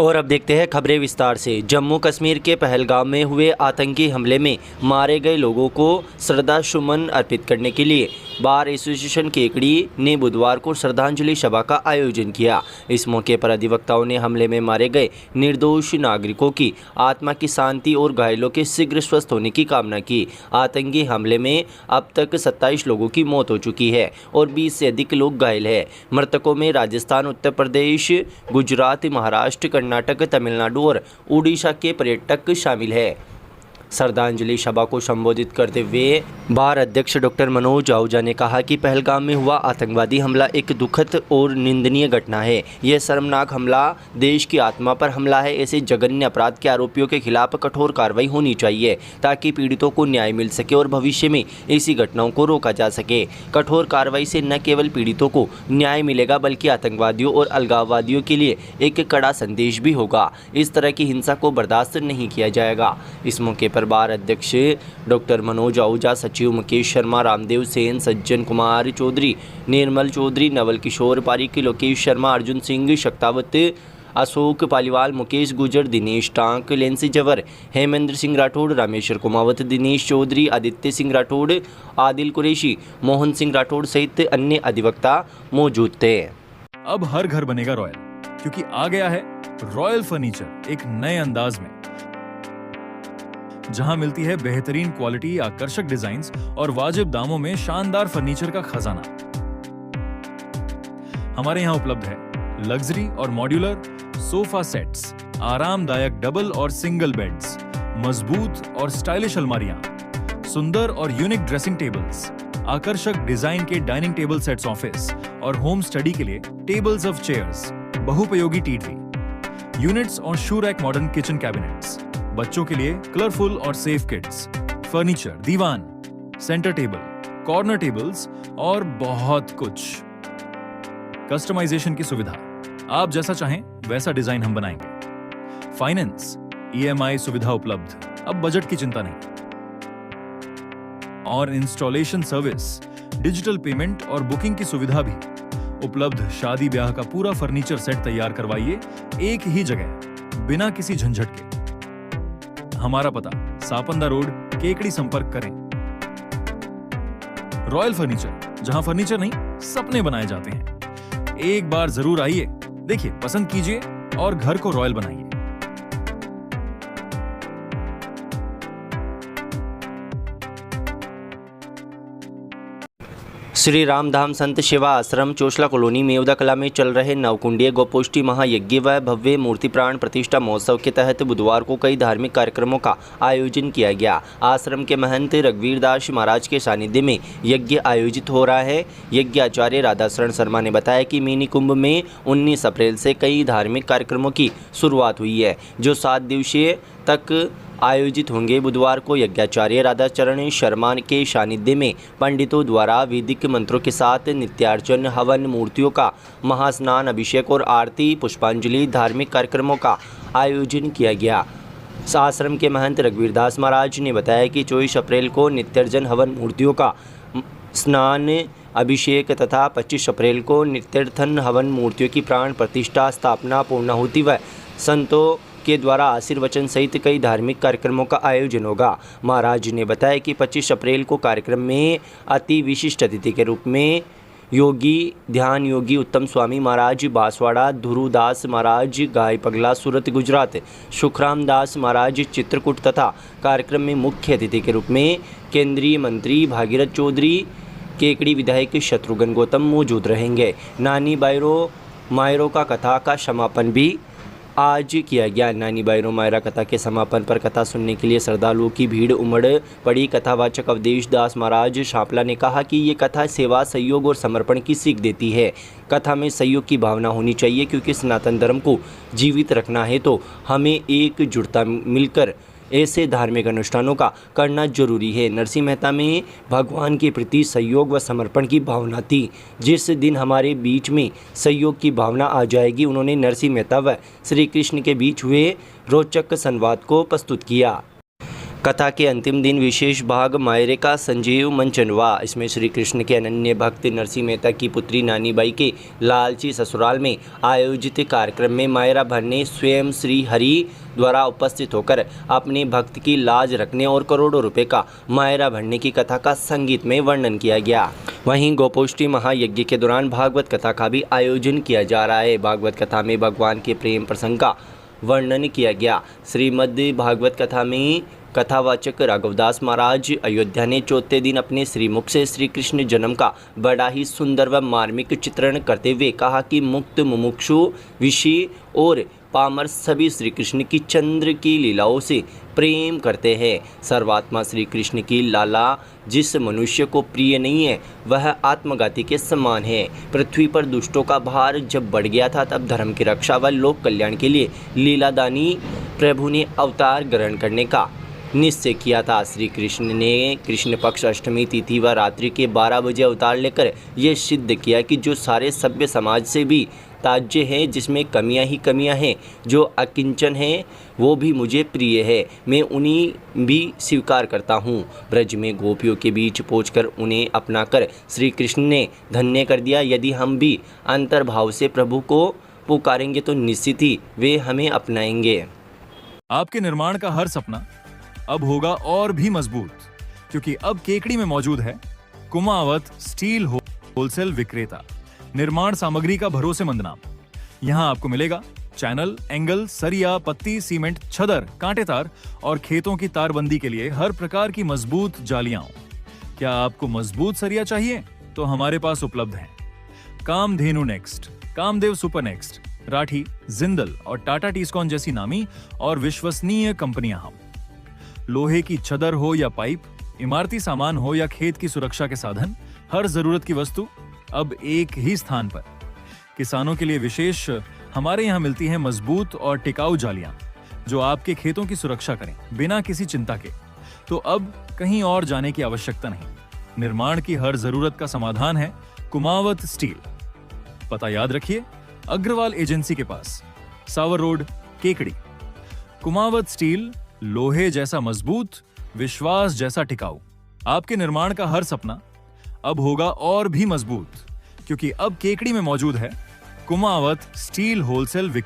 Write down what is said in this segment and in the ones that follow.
और अब देखते हैं खबरें विस्तार से। जम्मू कश्मीर के पहलगाम में हुए आतंकी हमले में मारे गए लोगों को श्रद्धासुमन अर्पित करने के लिए बार एसोसिएशन केकड़ी ने बुधवार को श्रद्धांजलि सभा का आयोजन किया। इस मौके पर अधिवक्ताओं ने हमले में मारे गए निर्दोष नागरिकों की आत्मा की शांति और घायलों के शीघ्र स्वस्थ होने की कामना की। आतंकी हमले में अब तक 27 लोगों की मौत हो चुकी है और 20 से अधिक लोग घायल हैं। मृतकों में राजस्थान, उत्तर प्रदेश, गुजरात, महाराष्ट्र, कर्नाटक, तमिलनाडु और उड़ीसा के पर्यटक शामिल हैं। श्रद्धांजलि सभा को संबोधित करते हुए बार अध्यक्ष डॉक्टर मनोज आहूजा ने कहा कि पहलगाम में हुआ आतंकवादी हमला एक दुखद और निंदनीय घटना है। यह शर्मनाक हमला देश की आत्मा पर हमला है। ऐसे जघन्य अपराध के आरोपियों के खिलाफ कठोर कार्रवाई होनी चाहिए ताकि पीड़ितों को न्याय मिल सके और भविष्य में ऐसी घटनाओं को रोका जा सके। कठोर कार्रवाई से न केवल पीड़ितों को न्याय मिलेगा बल्कि आतंकवादियों और अलगाववादियों के लिए एक कड़ा संदेश भी होगा। इस तरह की हिंसा को बर्दाश्त नहीं किया जाएगा। इस मौके पर बार अध्यक्ष डॉक्टर मनोज आहूजा, सचिव मुकेश शर्मा, रामदेव सेन, सज्जन कुमार चौधरी, निर्मल चौधरी, नवल किशोर पारिक, लोकेश शर्मा, अर्जुन सिंह शक्तावत, अशोक पालीवाल, मुकेश गुजर, दिनेश टांक, लेंसी जवर, हेमेंद्र सिंह राठौड़, रामेश्वर कुमावत, दिनेश चौधरी, आदित्य सिंह राठौड़, आदिल कुरैशी, मोहन सिंह राठौड़ सहित अन्य अधिवक्ता मौजूद थे। अब हर घर बनेगा रॉयल, क्योंकि आ गया है रॉयल फर्नीचर एक नए अंदाज में, जहां मिलती है बेहतरीन क्वालिटी, आकर्षक डिजाइन्स और वाजिब दामों में शानदार फर्नीचर का खजाना। हमारे यहां उपलब्ध है लग्जरी और मॉड्यूलर सोफा सेट्स, आरामदायक डबल और सिंगल बेड्स, मजबूत और स्टाइलिश अलमारियां, सुंदर और यूनिक ड्रेसिंग टेबल्स, आकर्षक डिजाइन के डाइनिंग टेबल सेट्स ऑफिस और होम स्टडी के लिए टेबल्स ऑफ चेयर्स, बहुपयोगी टी, यूनिट्स और shoe rack, modern kitchen cabinets, बच्चों के लिए कलरफुल और सेफ किड्स, फर्नीचर, दीवान, सेंटर टेबल, कॉर्नर टेबल्स और बहुत कुछ। कस्टमाइजेशन की सुविधा, आप जैसा चाहें वैसा डिजाइन हम बनाएंगे। फाइनेंस, EMI सुविधा उपलब्ध, अब बजट की चिंता नहीं। और इंस्टॉलेशन सर्विस, डिजिटल पेमेंट और बुकिंग की सुविधा भी उपलब्ध। शादी ब्याह का पूरा फर्नीचर सेट तैयार करवाइए एक ही जगह, बिना किसी झंझट के। हमारा पता सापंदा रोड, केकड़ी, संपर्क करें। रॉयल फर्नीचर, जहां फर्नीचर नहीं सपने बनाए जाते हैं। एक बार जरूर आइए, देखिए, पसंद कीजिए और घर को रॉयल बनाइए। श्री रामधाम संत सेवा आश्रम चोसला कॉलोनी मेवदा कला में चल रहे नवकुंडीय गोपोष्ठी महायज्ञ व भव्य मूर्ति प्राण प्रतिष्ठा महोत्सव के तहत बुधवार को कई धार्मिक कार्यक्रमों का आयोजन किया गया। आश्रम के महंत रघुवीर दास महाराज के सानिध्य में यज्ञ आयोजित हो रहा है। यज्ञ आचार्य राधाशरण शर्मा ने बताया कि मिनी कुंभ में 19 अप्रैल से कई धार्मिक कार्यक्रमों की शुरुआत हुई है, जो 7 दिवसीय तक आयोजित होंगे। बुधवार को यज्ञाचार्य राधाचरण शर्मा के सानिध्य में पंडितों द्वारा वैदिक मंत्रों के साथ नित्यार्चन, हवन, मूर्तियों का महास्नान, अभिषेक और आरती, पुष्पांजलि धार्मिक कार्यक्रमों का आयोजन किया गया। आश्रम के महंत रघुवीर दास महाराज ने बताया कि 24 अप्रैल को नित्यार्चन, हवन, मूर्तियों का स्नान, अभिषेक तथा 25 अप्रैल को नित्यर्थन, हवन, मूर्तियों की प्राण प्रतिष्ठा, स्थापना, पूर्णाहुति व संतों के द्वारा आशीर्वचन सहित कई धार्मिक कार्यक्रमों का आयोजन होगा। महाराज ने बताया कि 25 अप्रैल को कार्यक्रम में अति विशिष्ट अतिथि के रूप में योगी ध्यान योगी उत्तम स्वामी महाराज बांसवाड़ा, ध्रुवदास महाराज गाय पगला सूरत गुजरात, सुखराम दास महाराज चित्रकूट तथा कार्यक्रम में मुख्य अतिथि के रूप में केंद्रीय मंत्री भागीरथ चौधरी, केकड़ी विधायक शत्रुघ्न गौतम मौजूद रहेंगे। नानी बायरो मायरो का कथा का समापन भी आज किया गया। नानी बायरो मायरा कथा के समापन पर कथा सुनने के लिए श्रद्धालुओं की भीड़ उमड़ पड़ी। कथावाचक अवधेश दास महाराज शापला ने कहा कि ये कथा सेवा, सहयोग और समर्पण की सीख देती है। कथा में सहयोग की भावना होनी चाहिए, क्योंकि सनातन धर्म को जीवित रखना है तो हमें एकजुटता मिलकर ऐसे धार्मिक अनुष्ठानों का करना जरूरी है। नरसिंह मेहता में भगवान के प्रति सहयोग व समर्पण की भावना थी। जिस दिन हमारे बीच में सहयोग की भावना आ जाएगी, उन्होंने नरसिंह मेहता व श्री कृष्ण के बीच हुए रोचक संवाद को प्रस्तुत किया। कथा के अंतिम दिन विशेष भाग मायरे का संजीव मंचन हुआ। इसमें श्री कृष्ण के अनन्य भक्त नरसिंह मेहता की पुत्री नानीबाई के लालची ससुराल में आयोजित कार्यक्रम में मायरा बहन ने स्वयं श्री हरि द्वारा उपस्थित होकर अपने भक्त की लाज रखने और करोड़ों रुपए का मायरा भरने की कथा का संगीत में वर्णन किया गया। वहीं गोपोष्ठी महायज्ञ के दौरान भागवत कथा का भी आयोजन किया जा रहा है। भागवत कथा में भगवान के प्रेम प्रसंग का वर्णन किया गया। श्रीमद् भागवत कथा में कथावाचक राघवदास महाराज अयोध्या ने चौथे दिन अपने श्रीमुख से श्री कृष्ण जन्म का बड़ा ही सुंदर व मार्मिक चित्रण करते हुए कहा कि मुक्त मुमुक्षु विषी और पामर सभी श्री कृष्ण की चंद्र की लीलाओं से प्रेम करते हैं। सर्वात्मा श्री कृष्ण की लाला जिस मनुष्य को प्रिय नहीं है वह आत्मघाती के समान है। पृथ्वी पर दुष्टों का भार जब बढ़ गया था तब धर्म की रक्षा व लोक कल्याण के लिए लीलादानी प्रभु ने अवतार ग्रहण करने का निश्चय किया था। श्री कृष्ण ने कृष्ण पक्ष अष्टमी तिथि व रात्रि के 12 बजे अवतार लेकर यह सिद्ध किया कि जो सारे सभ्य समाज से भी ताज्य हैं, जिसमें कमियां ही कमियां हैं, जो अकिंचन हैं वो भी मुझे प्रिय है, मैं उन्हीं भी स्वीकार करता हूँ। ब्रज में गोपियों के बीच पहुंचकर उन्हें अपनाकर श्री कृष्ण ने धन्य कर दिया। यदि हम भी अंतर्भाव से प्रभु को पुकारेंगे तो निश्चित ही वे हमें अपनाएंगे। आपके निर्माण का हर सपना अब होगा और भी मजबूत, क्योंकि अब केकड़ी में मौजूद है कुमावत स्टील होलसेल विक्रेता, निर्माण सामग्री का भरोसेमंद नाम। यहाँ आपको मिलेगा चैनल, एंगल, सरिया, पत्ती, सीमेंट, छदर, कांटेतार और खेतों की तारबंदी के लिए हर प्रकार की मजबूत जालियां। क्या आपको मजबूत सरिया चाहिए तो हमारे पास उपलब्ध है Kamdhenu next, Kamdev super next, Rathi, Jindal और टाटा टीस्कॉन जैसी नामी और विश्वसनीय कंपनियां हम। लोहे की छदर हो या पाइप, इमारती सामान हो या खेत की सुरक्षा के साधन, हर जरूरत की वस्तु अब एक ही स्थान पर। किसानों के लिए विशेष हमारे यहाँ मिलती हैं मजबूत और टिकाऊ जालियां जो आपके खेतों की सुरक्षा करें बिना किसी चिंता के। तो अब कहीं और जाने की आवश्यकता नहीं। निर्माण की हर जरूरत का समाधान है कुमावत स्टील। पता याद रखिए, अग्रवाल एजेंसी के पास, सावर रोड, केकड़ी। कुमावत स्टील, लोहे जैसा मजबूत, विश्वास जैसा टिकाऊ। आपके निर्माण का हर सपना अब होगा और भी मजबूत, क्योंकि अब केकड़ी में मौजूद है कुमावत स्टील होलसेल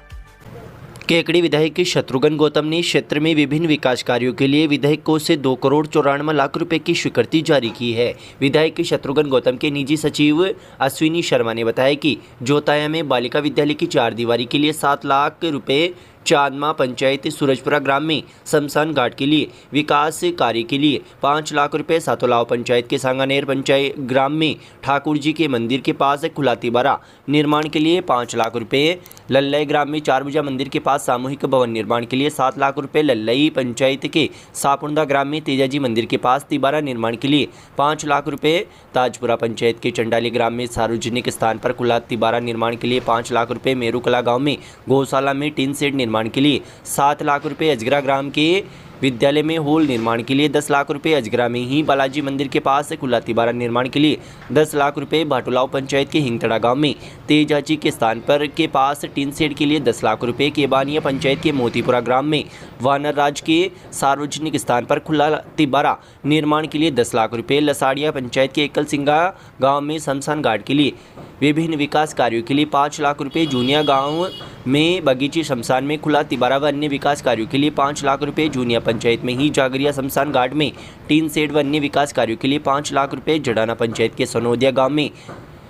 केकड़ी विधायक शत्रुघ्न गौतम ने क्षेत्र में विभिन्न विकास कार्यों के लिए विधायक कोष से 2,94,00,000 रुपए की स्वीकृति जारी की है। विधायक शत्रुघ्न गौतम के निजी सचिव अश्विनी शर्मा ने बताया कि जोताया में बालिका विद्यालय की 4 दीवारी के लिए 7 लाख रुपए, चांदमा पंचायत सूरजपुरा ग्राम में शमशान घाट के लिए विकास कार्य के लिए 5 लाख रुपए, सातोलाव पंचायत के सांगानेर पंचायत ग्राम में ठाकुर जी के मंदिर के पास खुलातीबारा निर्माण के लिए 5 लाख रुपए, लल्लई ग्राम में 4 भुजा मंदिर के पास सामूहिक भवन निर्माण के लिए 7 लाख रुपए, लल्लई पंचायत के सापुंडा ग्राम में तेजाजी मंदिर के पास तिबारा निर्माण के लिए 5 लाख रुपए, ताजपुरा पंचायत के चंडाली ग्राम में सार्वजनिक स्थान पर खुला तिबारा निर्माण के लिए 5 लाख रुपए, मेरुकला गाँव में गौशाला में टीन शेड निर्माण के लिए 7 लाख रुपए, अजगरा ग्राम के विद्यालय में हॉल निर्माण के लिए 10 लाख रुपए, अजगरा में ही बालाजी मंदिर के पास खुला तिबारा निर्माण के लिए 10 लाख रुपए, भाटुलाव पंचायत के हिंगतड़ा गांव में तेजाजी के स्थान पर के पास टीन शेड के लिए 10 लाख रुपए, केबानिया पंचायत के मोतीपुरा ग्राम में वानर राज के सार्वजनिक स्थान पर खुला तिबारा निर्माण के लिए 10 लाख रुपए, लसाड़िया पंचायत के एकल सिंगा गाँव में शमशान घाट के लिए विभिन्न विकास कार्यों के लिए 5 लाख रुपए, जूनिया गाँव में बगीची शमशान में खुला तिबारा व अन्य विकास कार्यों के लिए 5 लाख रुपए, जूनिया पंचायत में ही जागरिया शमशान घाट में टीन शेड व अन्य विकास कार्यों के लिए 5 लाख रुपए, जडाना पंचायत के सनोदिया गांव में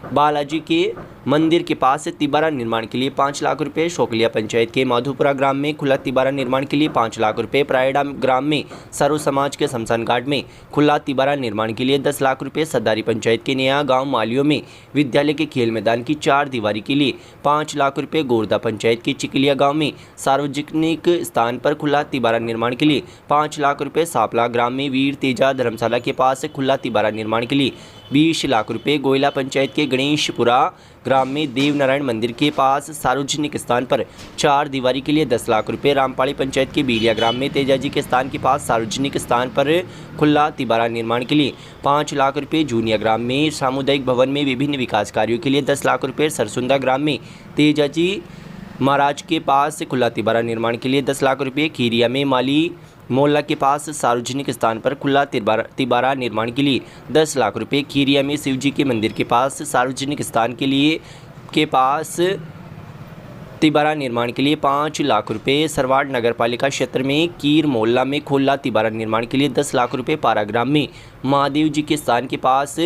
बालाजी के मंदिर के पास तिबारा निर्माण के लिए 5 लाख रुपए, शोकलिया पंचायत के माधोपुरा ग्राम में खुला तिबारा निर्माण के लिए 5 लाख रुपए, प्रायडा ग्राम में सर्व समाज के शमशान घाट में खुला तिबारा निर्माण के लिए 10 लाख रुपए, सदारी पंचायत के नया गांव मालियों में विद्यालय के खेल मैदान की 4 दीवारी के लिए 5 लाख रुपए, गोरदा पंचायत के चिकलिया गाँव में सार्वजनिक स्थान पर खुला तिबारा निर्माण के लिए 5 लाख रुपए, सापला ग्राम में वीर तेजा धर्मशाला के पास खुला तिबारा निर्माण के लिए 20 लाख रुपए, गोयला पंचायत के गणेशपुरा ग्राम में देवनारायण मंदिर के पास सार्वजनिक स्थान पर 4 दीवारी के लिए 10 लाख रुपए, रामपाड़ी पंचायत के बीलिया ग्राम में तेजाजी के स्थान के पास सार्वजनिक स्थान पर खुला तिबारा निर्माण के लिए 5 लाख रुपए, जूनिया ग्राम में सामुदायिक भवन में विभिन्न विकास कार्यों के लिए 10 लाख रुपए, सरसुंदा ग्राम में तेजाजी महाराज के पास खुला तिबारा निर्माण के लिए 10 लाख रुपए, खीरिया में माली मोहल्ला के पास सार्वजनिक स्थान पर खुला तिबारा निर्माण के लिए 10 लाख रुपए। खीरिया में शिवजी के मंदिर के पास सार्वजनिक स्थान के पास तिबारा निर्माण के लिए 5 लाख रुपए। सरवाड़ नगर पालिका क्षेत्र में कीर मोहल्ला में खुला तिबारा निर्माण के लिए 10 लाख रुपए। पाराग्राम में महादेव जी के स्थान के पास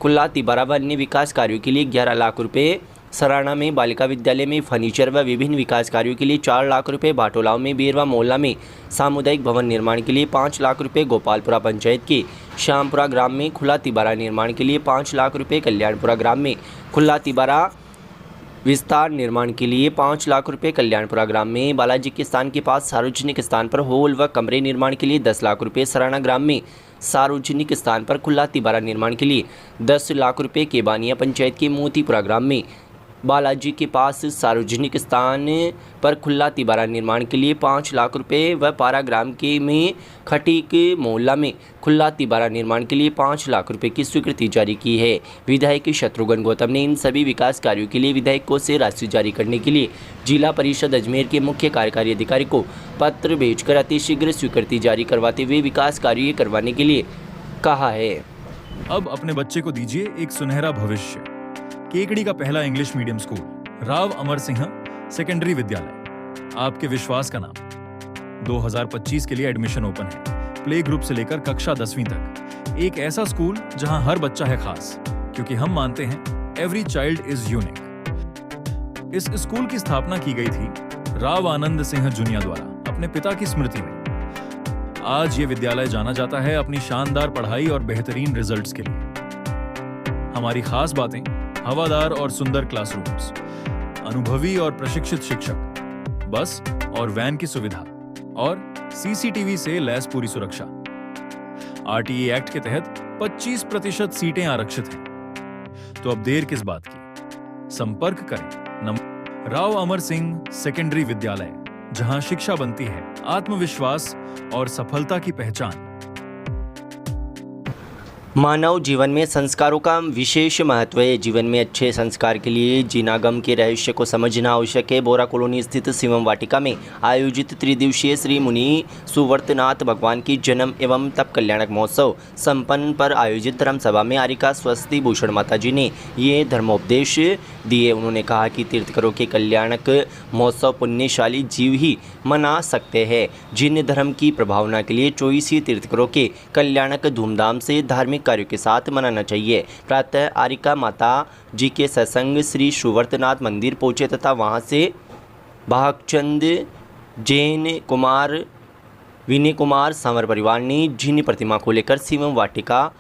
खुला तिबारा व अन्य विकास कार्यों के लिए 11 लाख रुपए। सराना में बालिका विद्यालय में फर्नीचर व विभिन्न विकास कार्यों के लिए 4 लाख रुपए। भाटोलाव में बेरवा मोहल्ला में सामुदायिक भवन निर्माण के लिए 5 लाख रुपए। गोपालपुरा पंचायत के श्यामपुरा ग्राम में खुला तिबारा निर्माण के लिए 5 लाख रुपए। कल्याणपुरा ग्राम में खुला तिबारा विस्तार निर्माण के लिए 5 लाख रुपए। कल्याणपुरा ग्राम में बालाजी के स्थान के पास सार्वजनिक स्थान पर हॉल व कमरे निर्माण के लिए 10 लाख रुपए। सराना ग्राम में सार्वजनिक स्थान पर खुला तिबारा निर्माण के लिए 10 लाख रुपए। केबानिया पंचायत के मोतीपुरा ग्राम में बालाजी के पास सार्वजनिक स्थान पर खुला तिबारा निर्माण के लिए 5 लाख रुपए व पाराग्राम के में खटीक मोहल्ला में खुला तिबारा निर्माण के लिए 5 लाख रुपए की स्वीकृति जारी की है। विधायक शत्रुघ्न गौतम ने इन सभी विकास कार्यों के लिए विधायकों से राशि जारी करने के लिए जिला परिषद अजमेर के मुख्य कार्यकारी अधिकारी को पत्र भेजकर अतिशीघ्र स्वीकृति जारी करवाते हुए विकास कार्य करवाने के लिए कहा है। अब अपने बच्चे को दीजिए एक सुनहरा भविष्य। केकड़ी का पहला English medium school Rao Amar Singh secondary विद्यालय, आपके विश्वास का नाम। 2025 के लिए एडमिशन ओपन है। प्ले ग्रुप से लेकर कक्षा 10वीं तक। एक ऐसा स्कूल जहां हर बच्चा है खास, क्योंकि हम मानते हैं एवरी चाइल्ड इज यूनिक। इस स्कूल की स्थापना की गई थी राव आनंद सिंह जुनिया द्वारा अपने पिता की स्मृति में। आज ये विद्यालय जाना जाता है अपनी शानदार पढ़ाई और बेहतरीन रिजल्ट्स के लिए। हमारी खास बातें: हवादार और सुंदर क्लासरूम्स, अनुभवी और प्रशिक्षित शिक्षक, बस और वैन की सुविधा और सीसीटीवी से लैस पूरी सुरक्षा। आरटीई एक्ट के तहत 25% सीटें आरक्षित हैं। तो अब देर किस बात की? संपर्क करें। राव अमर सिंह सेकेंडरी विद्यालय, जहां शिक्षा बनती है आत्मविश्वास और सफलता की पहचान। मानव जीवन में संस्कारों का विशेष महत्व है। जीवन में अच्छे संस्कार के लिए जिनागम के रहस्य को समझना आवश्यक है। बोरा कॉलोनी स्थित शिवम वाटिका में आयोजित त्रिदिवसीय श्री मुनि सुवर्तनाथ भगवान की जन्म एवं तप कल्याणक महोत्सव संपन्न पर आयोजित धर्म सभा में आरिका स्वस्ति भूषण माता जी ने ये धर्मोपदेश दिए। उन्होंने कहा कि तीर्थकरों के कल्याणक महोत्सव पुण्यशाली जीव ही मना सकते हैं। जिन धर्म की प्रभावना के लिए 24 ही तीर्थकरों के कल्याणक धूमधाम से धार्मिक कार्यों के साथ मनाना चाहिए। प्रातः आरिका माता जी के सत्संग श्री सुवर्तनाथ मंदिर पहुंचे तथा वहां से भागचंद जैन कुमार विनय कुमार संवर परिवार ने जिन प्रतिमा को लेकर शिवम वाटिका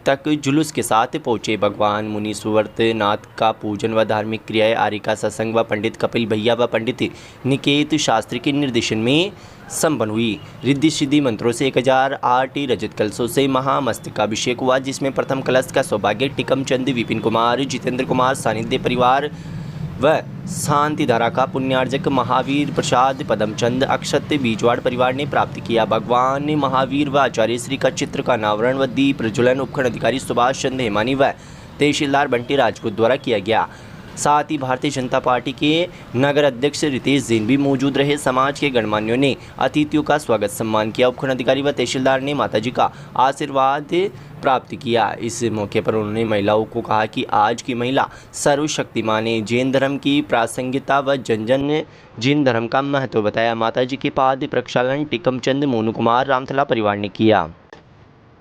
तक जुलूस के साथ पहुंचे। भगवान मुनि सुवर्तनाथ का पूजन व धार्मिक क्रियाएं आरिका सत्संग व पंडित कपिल भैया व पंडित निकेत शास्त्री के निर्देशन में संपन्न हुई। रिद्धि सिद्धि मंत्रों से 1008 रजत कलशों से महामस्तकाभिषेक हुआ, जिसमें प्रथम कलश का सौभाग्य टिकम चंद विपिन कुमार जितेंद्र कुमार सानिध्य परिवार व शांतिधारा का पुण्यार्जक महावीर प्रसाद पदमचंद अक्षत बीजवाड़ परिवार ने प्राप्त किया। भगवान महावीर व आचार्य श्री का चित्र का अनावरण व दीप प्रज्वलन उपखंड अधिकारी सुभाष चंद्र हेमानी व तहसीलदार बंटी राजपूत द्वारा किया गया। साथ ही भारतीय जनता पार्टी के नगर अध्यक्ष रितेश जैन भी मौजूद रहे। समाज के गणमान्यों ने अतिथियों का स्वागत सम्मान किया। उपखंड अधिकारी व तहसीलदार ने माताजी का आशीर्वाद प्राप्त किया। इस मौके पर उन्होंने महिलाओं को कहा कि आज की महिला सर्वशक्तिमान है। जैन धर्म की प्रासंगिकता व जन जन ने जैन धर्म का महत्व बताया। माताजी के पाद प्रक्षालन टिकमचंद मोनू कुमार रामथला परिवार ने किया।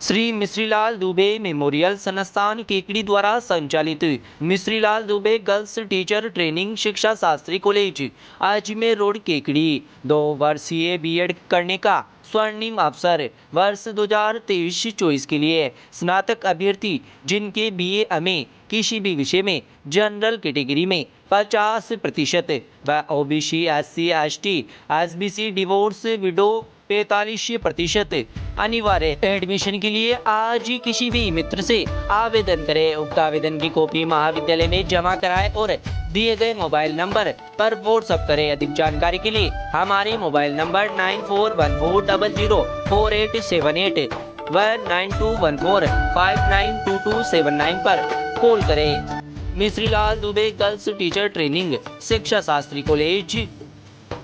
श्री मिश्रीलाल दुबे मेमोरियल संस्थान केकड़ी द्वारा संचालित Mishrilal Dubey girls teacher training शिक्षा शास्त्री कॉलेज अजमेर रोड केकड़ी 2 वर्षीय बीएड करने का स्वर्णिम अवसर। वर्ष 2023-24 के लिए स्नातक अभ्यर्थी जिनके BA में किसी भी विषय में जनरल कैटेगरी में 50% व OBC SC ST SBC divorce window 45% अनिवार्य। एडमिशन के लिए आज ही किसी भी मित्र से आवेदन करें। उक्त आवेदन की कॉपी महाविद्यालय में जमा कराएं और दिए गए मोबाइल नंबर पर व्हाट्सएप करें। अधिक जानकारी के लिए हमारे मोबाइल नंबर 9414004878 व 9214592279 पर कॉल करें। Mishrilal Dubey girls teacher training शिक्षा शास्त्री कॉलेज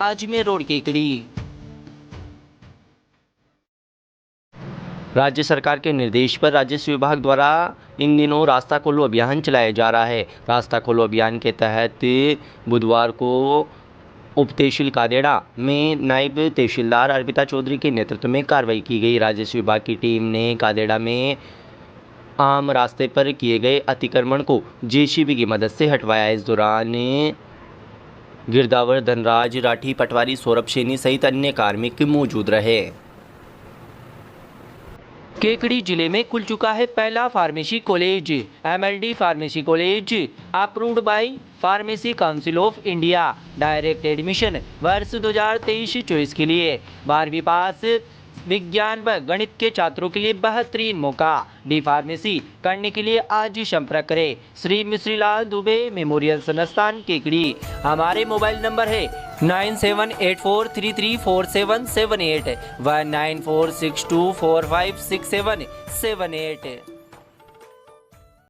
अजमेर रोड केकड़ी। राज्य सरकार के निर्देश पर राजस्व विभाग द्वारा इन दिनों रास्ता खोलो अभियान चलाया जा रहा है। रास्ता खोलो अभियान के तहत बुधवार को उप तहसील कादेड़ा में नायब तहसीलदार अर्पिता चौधरी के नेतृत्व में कार्रवाई की गई। राजस्व विभाग की टीम ने कादेड़ा में आम रास्ते पर किए गए अतिक्रमण को जेसीबी की मदद से हटवाया। इस दौरान गिरदावर, धनराज, राठी, पटवारी, सौरभ सैनी सहित अन्य कार्मिक मौजूद रहे। केकड़ी जिले में खुल चुका है पहला pharmacy college. MLD pharmacy college approved by pharmacy council of India. Direct admission वर्ष 2023-24 के लिए 12वीं पास विज्ञान व गणित के छात्रों के लिए बेहतरीन मौका। डी फार्मेसी करने के लिए आज संपर्क करें श्री मिश्रीलाल दुबे मेमोरियल संस्थान केकड़ी। हमारे मोबाइल नंबर है 9784334778 व 9462456778।